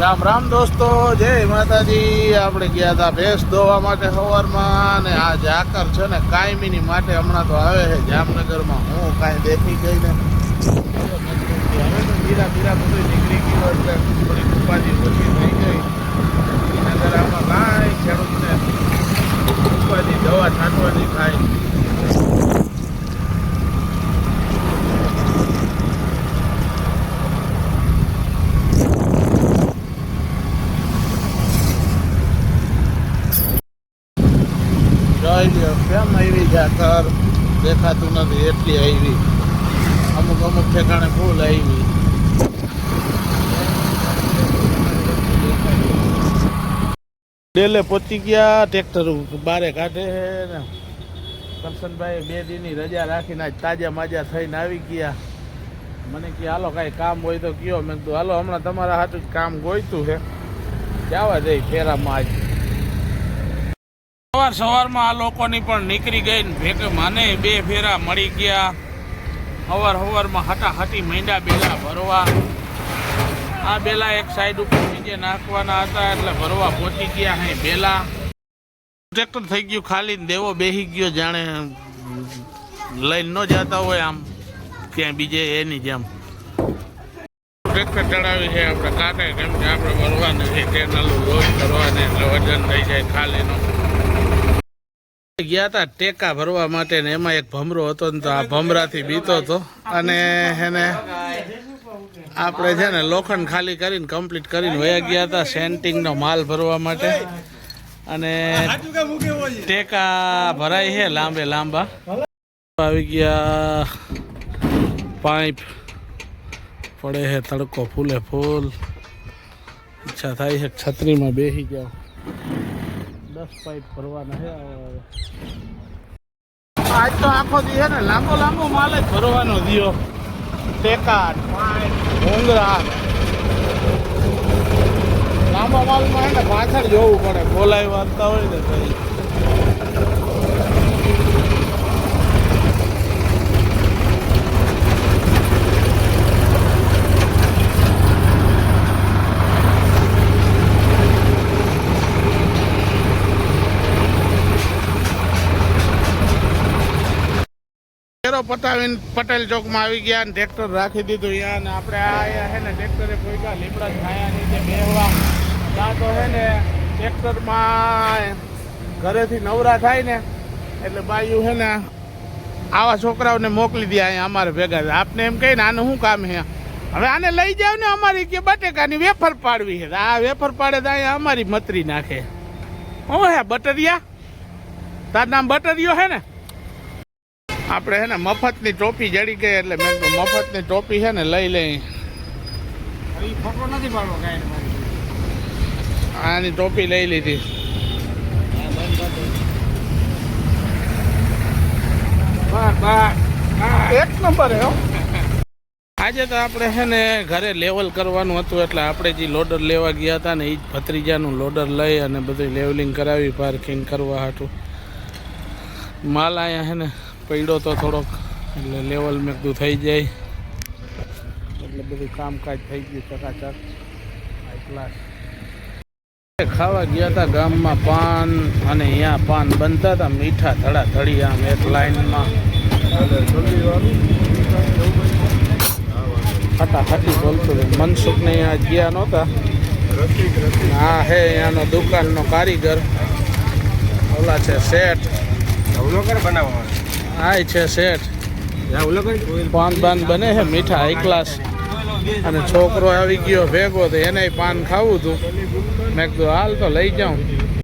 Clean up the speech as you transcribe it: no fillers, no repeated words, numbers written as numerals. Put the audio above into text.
રામ રામ દોસ્તો, જય માતાજી। આપણે ગયા હતા ભેંસ દોવા માટે સવારમાં, ને આ ઝાકર છે ને કાયમીની માટે હમણાં તો આવે છે જામનગરમાં। હું કાંઈ દેખી ગઈ ને હવે તો બીરા બધું નીકળી ગયું એટલે થોડી ઉપાધિ ઓછી થઈ ગઈ। નગર આમાં કાંઈ ખેડૂતને ઉપાધિ દવા છાંટવાની થાય। કેમ આવી ઝાકર દેખાતું નથી એટલી આવી, અમુક ઠેકાણે ફૂલ આવી। ડેલે પહોંચી ગયા, ટ્રેક્ટર બારે કાઢે છે ને કરશનભાઈ 2 દીની રજા રાખીને આજ તાજા માજા થઈને આવી ગયા। મને કે હાલો કાંઈ કામ હોય તો કયો। મેં કીધું હાલો હમણાં તમારા હાથું જ કામ ગોઈતું છે, જવા દે ફેરામાં। આજ સવારમાં આ લોકોની પણ નીકળી ગઈ ને ભેગે માને 2 ફેરા મળી ગયા। સવારમાં હટાહટી માંડ્યા બેલા ભરવા। આ બેલા એક સાઈડ ઉપર નીચે નાખવાના હતા એટલે ભરવા પહોંચી ગયા હે બેલા। ટ્રેક્ટર થઈ ગયું ખાલી, દેવો બેસી ગયો જાણે લઈને ન જતા હોય આમ ક્યાંય બીજે એની જેમ। ટ્રેક્ટર ચડાવી છે આપણે કાંટે, કેમ કે આપણે ભરવાનું છે કેનાલ રોજ કરવાને એટલે વજન થઈ જાય ખાલીનો। ગયા હતા ટેકા ભરવા માટે ને એમાં એક ભમરો હતો ને તો આ ભમરાથી બીતો હતો અને એને આપણે છે ને લોખંડ ખાલી કરીને કમ્પ્લીટ કરીને વયા ગયા હતા સેન્ટિંગનો માલ ભરવા માટે। અને ટેકા ભરાય છે લાંબા આવી ગયા। પાઇપ પડે છે, તડકો ફૂલે ફૂલ, ઈચ્છા થાય છે છત્રીમાં બેસી જાઓ। 10 પાઇપ ભરવાના છે। આજ તો આખો દી છે ને લાંબો માલ જ ભરવાનો દિયો। ટેકા ભોંગરા લાંબા માલમાં એને પાછળ જોવું પડે, બોલાવી વાંચતા હોય ને કઈ। પટાવીને પટેલ ચોકમાં આવી ગયા ને ટ્રેક્ટર રાખી દીધું અહીંયા ને આપણે આયા છે ને ટ્રેક્ટરે કોઈ લીમડા છાયા નીચે બેહવા। ત્યાં તો છે ને ટ્રેક્ટરમાં ઘરેથી નવરા થાય ને એટલે બાયું છે ને આવા છોકરાઓને મોકલી દે અહીંયા અમારે ભેગા। આપને એમ કહીને આનું શું કામ છે, હવે આને લઈ જાવ ને અમારી કે બટેકાની વેફર પાડવી છે। આ વેફર પાડે તો અહીંયા અમારી મતરી નાખે। હું હે બટરિયા, તાર નામ બટરિયો છે ને? આપણે છે ને મફતની ટોપી જડી ગઈ એટલે મેં તો મફતની ટોપી છે ને લઈ લઈ। આની ટોપી લઈ લીધી। એક નંબર હે। આજે તો આપણે છે ને ઘરે લેવલ કરવાનું હતું એટલે આપણે જે લોડર લેવા ગયા હતા ને એ જ ભત્રીજાનું લોડર લઈ અને બધું લેવલિંગ કરાવી પાર્કિંગ કરવા હાટું। માલ અહીંયા છે ને પડ્યો તો થોડોક એટલે લેવલ મેં કીધું થઈ જાય એટલે બધું કામકાજ થઈ ગયું ચકાચક હાઈ ક્લાસ। ખાવા ગયા હતા ગામમાં પાન, અને અહીંયા પાન બનતા હતા મીઠા ધડાધડી આમ એક લાઈનમાં ફટાફટી બોલતું હતું। મનસુખને અહીંયા ગયા નહોતા, હા હે અહીંયાનો દુકાનનો કારીગર, ઓલા છે શેઠ બનાવવા, હા છે શેઠ, પાન બાન બને છે મીઠા હાઈ ક્લાસ। અને છોકરો આવી ગયો ભેગો તો એને પાન ખાવું હતું, મેં કીધું હાલ તો લઈ જાઉં।